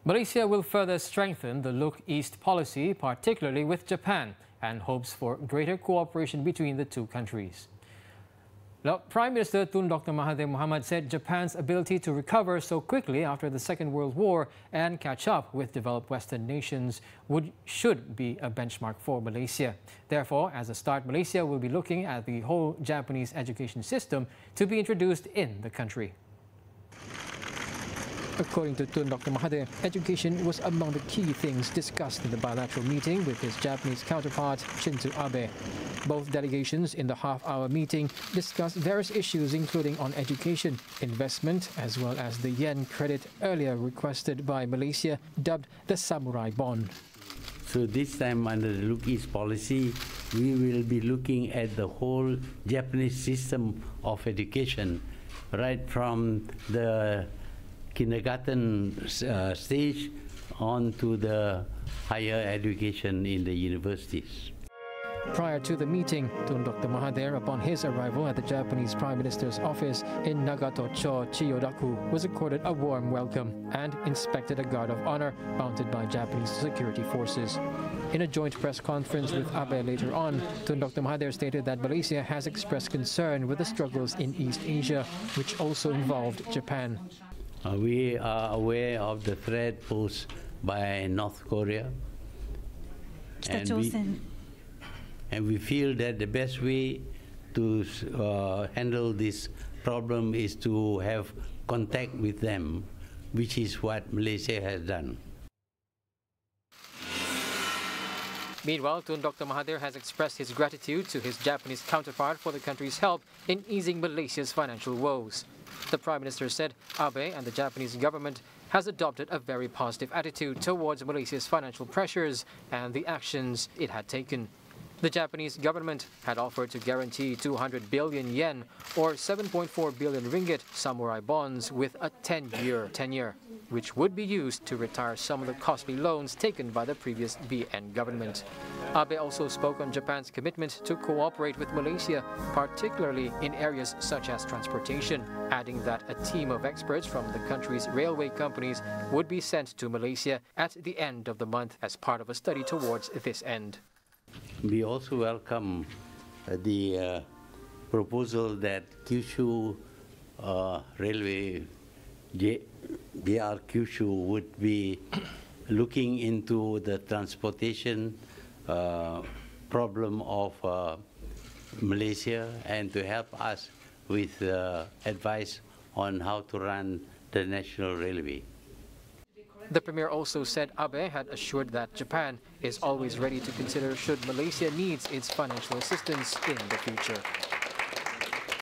Malaysia will further strengthen the Look East policy, particularly with Japan, and hopes for greater cooperation between the two countries. Now, Prime Minister Tun Dr. Mahathir Mohamad said Japan's ability to recover so quickly after the Second World War and catch up with developed Western nations should be a benchmark for Malaysia. Therefore, as a start, Malaysia will be looking at the whole Japanese education system to be introduced in the country. According to Tun Dr. Mahathir, education was among the key things discussed in the bilateral meeting with his Japanese counterpart, Shinzo Abe. Both delegations in the half-hour meeting discussed various issues including on education, investment, as well as the yen credit earlier requested by Malaysia, dubbed the samurai bond. So this time under the Look East policy, we will be looking at the whole Japanese system of education, right from the kindergarten stage on to the higher education in the universities. Prior to the meeting, Tun Dr. Mahathir, upon his arrival at the Japanese Prime Minister's office in Nagatocho, Chiyodaku, was accorded a warm welcome and inspected a guard of honor mounted by Japanese security forces. In a joint press conference with Abe later on, Tun Dr. Mahathir stated that Malaysia has expressed concern with the struggles in East Asia, which also involved Japan. We are aware of the threat posed by North Korea, and we feel that the best way to handle this problem is to have contact with them, which is what Malaysia has done. Meanwhile, Tun Dr. Mahathir has expressed his gratitude to his Japanese counterpart for the country's help in easing Malaysia's financial woes. The Prime Minister said Abe and the Japanese government has adopted a very positive attitude towards Malaysia's financial pressures and the actions it had taken. The Japanese government had offered to guarantee 200 billion yen or 7.4 billion ringgit samurai bonds with a 10-year tenure, which would be used to retire some of the costly loans taken by the previous BN government. Abe also spoke on Japan's commitment to cooperate with Malaysia, particularly in areas such as transportation, adding that a team of experts from the country's railway companies would be sent to Malaysia at the end of the month as part of a study towards this end. We also welcome the proposal that Kyushu Railway, JR Kyushu, would be looking into the transportation problem of Malaysia and to help us with advice on how to run the national railway. The Premier also said Abe had assured that Japan is always ready to consider should Malaysia needs its financial assistance in the future.